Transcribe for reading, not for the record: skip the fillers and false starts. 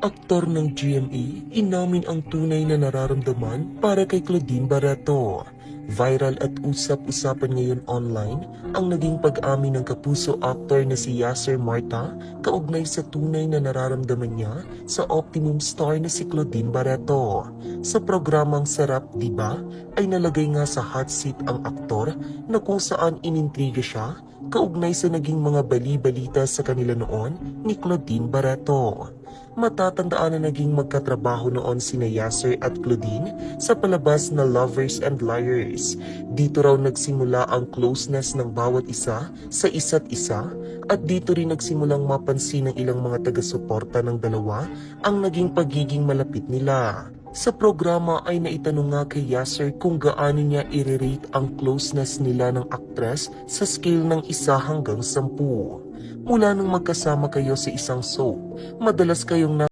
Aktor ng GMA, inamin ang tunay na nararamdaman para kay Claudine Barreto. Viral at usap-usapan ngayon online ang naging pag-amin ng kapuso actor na si Yasser Marta kaugnay sa tunay na nararamdaman niya sa Optimum star na si Claudine Barreto. Sa programang Sarap Diba ay nalagay nga sa hot seat ang aktor na kung saan inintriga siya kaugnay sa naging mga bali-balita sa kanila noon ni Claudine Barreto. Matatandaan na naging magkatrabaho noon sina Yasser at Claudine sa palabas na Lovers and Liars. Dito raw nagsimula ang closeness ng bawat isa sa isa't isa at dito rin nagsimulang mapansin ng ilang mga taga-suporta ng dalawa ang naging pagiging malapit nila. Sa programa ay naitanong nga kay Yasser kung gaano niya i-rate ang closeness nila ng aktres sa scale ng 1 hanggang 10. Mula nung magkasama kayo sa isang soap, madalas kayong